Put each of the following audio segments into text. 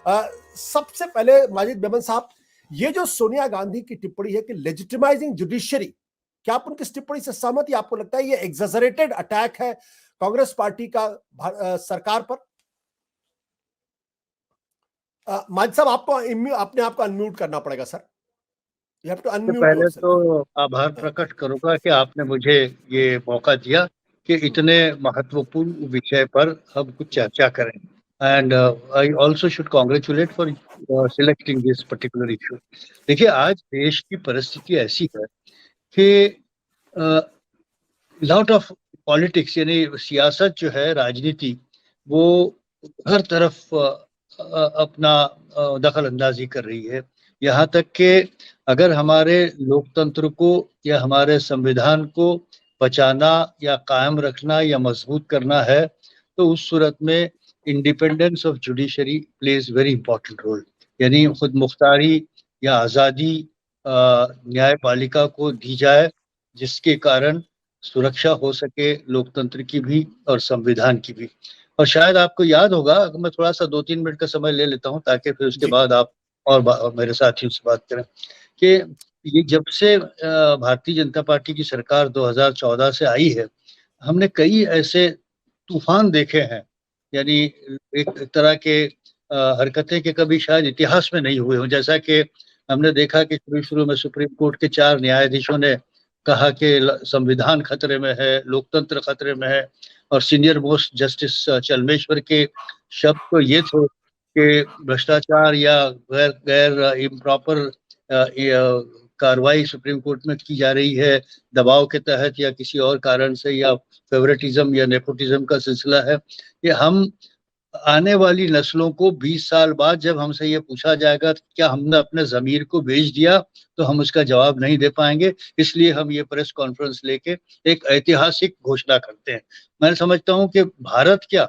सबसे पहले माजिद मेमन साहब, ये जो सोनिया गांधी की टिप्पणी है कि लेजिटिमाइजिंग जुडिशरी, क्या आप उनकी इस टिप्पणी से सहमत, या आपको लगता है ये एग्जैजरेटेड अटैक है कांग्रेस पार्टी का सरकार पर? माजिद साहब, आपको अपने आप को अनम्यूट करना पड़ेगा sir. You have to unmute पहले योरसेल्फ। तो आभार प्रकट करूंगा कि आपने मुझे ये मौका दिया कि इतने महत्वपूर्ण विषय पर हम कुछ चर्चा करें। And I also should congratulate for selecting this particular issue. देखिए, आज देश की परिस्थिति ऐसी है कि लॉट ऑफ पॉलिटिक्स यानी सियासत जो है, राजनीति, वो हर तरफ अपना दखल अंदाजी कर रही है। यहाँ तक कि अगर हमारे लोकतंत्र को या हमारे संविधान को बचाना या कायम रखना या मजबूत करना है, तो उस सूरत में independence of judiciary plays very important role. यानी खुद मुख्तारी या आज़ादी न्यायपालिका को दी जाए, जिसके कारण सुरक्षा हो सके लोकतंत्र की भी और संविधान की भी। और शायद आपको याद होगा, अगर मैं थोड़ा सा 2-3 मिनट का समय ले लेता हूं ताकि फिर उसके बाद आप और मेरे साथियों से बात करें, कि ये जब से भारतीय जनता पार्टी की सरकार 2014 से आई है, हमने कई ऐसे तूफान देखे हैं। यानी एक तरह के हरकतें के कभी शायद इतिहास में नहीं हुए हों। जैसा कि हमने देखा कि शुरू शुरू में सुप्रीम कोर्ट के 4 न्यायाधीशों ने कहा कि संविधान खतरे में है, लोकतंत्र खतरे में है, और सीनियर मोस्ट जस्टिस चलमेश्वर के शब्द तो ये थे कि भ्रष्टाचार या गैर गैर इम्प्रॉपर कार्रवाई सुप्रीम कोर्ट में की जा रही है दबाव के तहत या किसी और कारण से, या फेवरेटिज्म या नेपोटिज्म का सिलसिला है। ये हम आने वाली नस्लों को 20 साल बाद जब हमसे ये पूछा जाएगा क्या हमने अपने ज़मीर को बेच दिया, तो हम उसका जवाब नहीं दे पाएंगे। इसलिए हम ये प्रेस कॉन्फ्रेंस लेके एक ऐतिहासिक घोषणा करते हैं। मैं समझता हूं कि भारत क्या,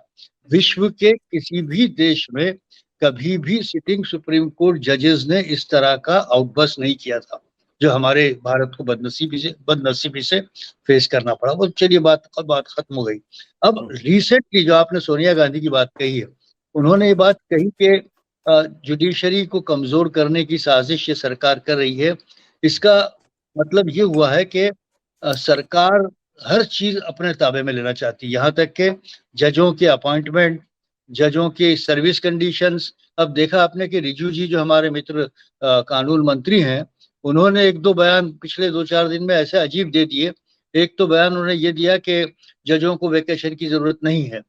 विश्व के किसी भी देश में कभी भी सिटिंग सुप्रीम कोर्ट जजेस ने इस तरह का आउटबर्स्ट नहीं किया था, जो हमारे भारत को बदनसीबी से फेस करना पड़ा। वो चलिए, बात खत्म हो गई। अब रिसेंटली जो आपने सोनिया गांधी की बात कही है, उन्होंने ये बात कही कि जुडिशरी को कमजोर करने की साजिश ये सरकार कर रही है। इसका मतलब ये हुआ है कि सरकार हर चीज अपने ताबे में लेना चाहती है, यहाँ तक कि जजों के अपॉइंटमेंट, जजों की सर्विस कंडीशंस। अब देखा आपने कि रिजू जी जो हमारे मित्र कानून मंत्री हैं, उन्होंने 1-2 बयान पिछले 2-4 दिन में ऐसे अजीब दे दिए। एक तो बयान उन्होंने ये दिया कि जजों को वेकेशन की जरूरत नहीं है।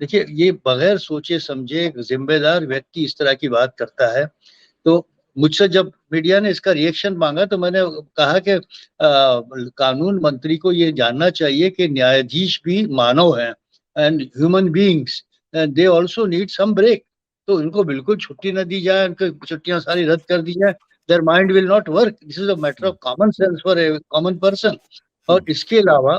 देखिए, ये बगैर सोचे समझे एक जिम्मेदार व्यक्ति इस तरह की बात करता है। तो मुझसे जब मीडिया ने इसका रिएक्शन मांगा तो मैंने कहा कि कानून मंत्री को ये जानना चाहिए कि न्यायाधीश भी मानव हैं and human beings, and they also need some break. तो इनको बिल्कुल छुट्टी न दी जाए, उनकी छुट्टियां सारी रद्द कर दी जाए। Their mind will not work. This is a matter of common sense for a common person. और इसके अलावा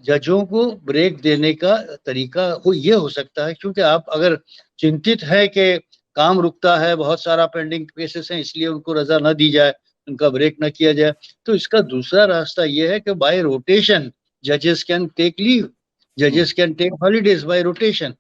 जजों को ब्रेक देने का तरीका ये हो सकता है, क्योंकि आप अगर चिंतित है कि काम रुकता है, बहुत सारा पेंडिंग केसेस हैं, इसलिए उनको रजा न दी जाए, उनका ब्रेक न किया जाए, तो इसका दूसरा रास्ता ये है कि बाय रोटेशन जजेस कैन टेक लीव, जजेस can take holidays bye rotation.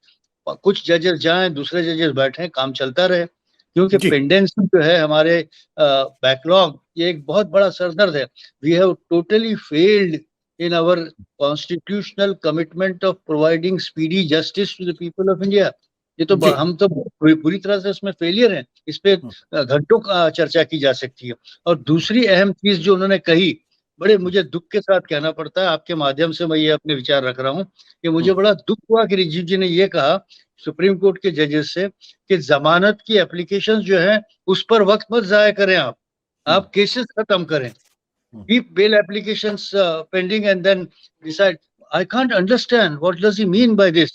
कुछ जजेस जाएं, दूसरे जजेस बैठे, काम चलता रहे। क्योंकि पेंडेंसी जो है हमारे बैकलॉग, ये एक बहुत बड़ा सरदर्द है। We have totally failed in our constitutional commitment of providing speedy justice to the people of India। ये तो हम तो पूरी तरह से इसमें फेलियर हैं। इस पे घंटों का चर्चा की जा सकती है। और दूसरी अहम चीज जो उन्होंने कही, बड़े मुझे दुख के साथ कहना पड़ता है, आपके माध्यम से मैं ये अपने विचार रख रहा हूँ, कि मुझे बड़ा दुख हुआ कि रिजिजू जी ने ये कहा सुप्रीम कोर्ट के जजेस से कि जमानत की एप्लीकेशन जो है उस पर वक्त मत जाया करें, आप केसेस खत्म करें, keep bail applications pending and then decide। I can't understand what does he mean by this।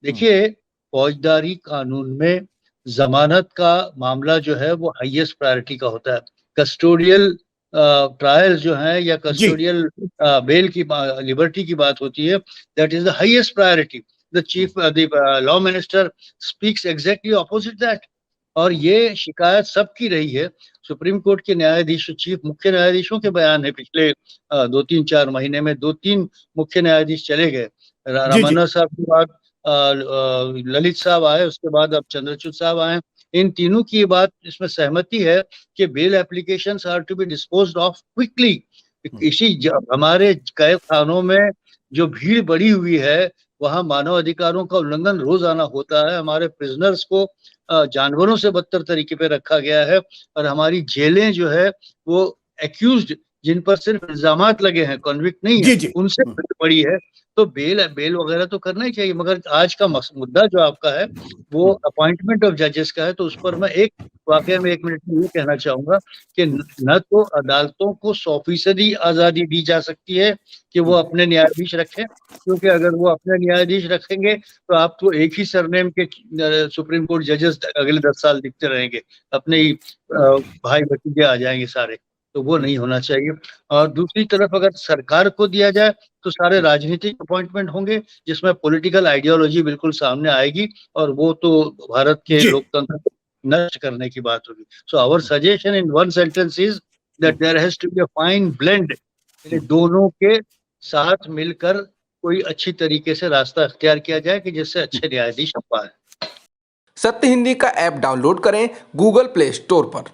देखिए, फौजदारी कानून में जमानत का मामला जो है वो हाईएस्ट प्रायोरिटी का होता है। कस्टोडियल ट्रायल जो है या कस्टोडियल बेल की लिबर्टी की बात होती है, that is the highest priority. The chief the law minister speaks exactly opposite that. और ये शिकायत सबकी रही है। सुप्रीम कोर्ट के न्यायाधीश, चीफ मुख्य न्यायाधीशों के बयान है, पिछले 2-3-4 महीने में 2-3 मुख्य न्यायाधीश चले गए। रामाना साहब के बाद ललित साहब आए, उसके बाद अब चंद्रचूड़ साहब आए। इन तीनों की ये बात इसमें सहमति है कि bail applications are to be disposed of quickly. हमारे कैद खानों में जो भीड़ बढ़ी हुई है, वहां मानव अधिकारों का उल्लंघन रोजाना होता है। हमारे प्रिजनर्स को जानवरों से बदतर तरीके पे रखा गया है, और हमारी जेलें जो है वो एक्यूज्ड जिन पर सिर्फ इल्जामात लगे हैं, कॉन्विक्ट नहीं है, जी उनसे बड़ी है। तो बेल वगैरह तो करना ही चाहिए। मगर आज का मुद्दा जो आपका है वो अपॉइंटमेंट ऑफ जजेस का है, तो उस पर मैं वाकई में 1 मिनट में ये कहना चाहूंगा कि न तो अदालतों को 100% आजादी दी जा सकती है कि वो अपने न्यायाधीश रखें, क्योंकि अगर वो अपने न्यायाधीश रखेंगे तो आपको एक ही सरनेम के सुप्रीम कोर्ट जजेस अगले 10 साल दिखते रहेंगे, अपने ही भाई भतीजे आ जाएंगे सारे, तो वो नहीं होना चाहिए। और दूसरी तरफ अगर सरकार को दिया जाए तो सारे राजनीतिक अपॉइंटमेंट होंगे जिसमें पॉलिटिकल आइडियोलॉजी बिल्कुल सामने आएगी, और वो तो भारत के लोकतंत्र को नष्ट करने की बात होगी। So our suggestion in one sentence is that there has to be a fine blend, दोनों के साथ मिलकर कोई अच्छी तरीके से रास्ता अख्तियार किया जाए कि जिससे अच्छे न्यायाधीश पाए। सत्य हिंदी का ऐप डाउनलोड करें गूगल प्ले स्टोर पर।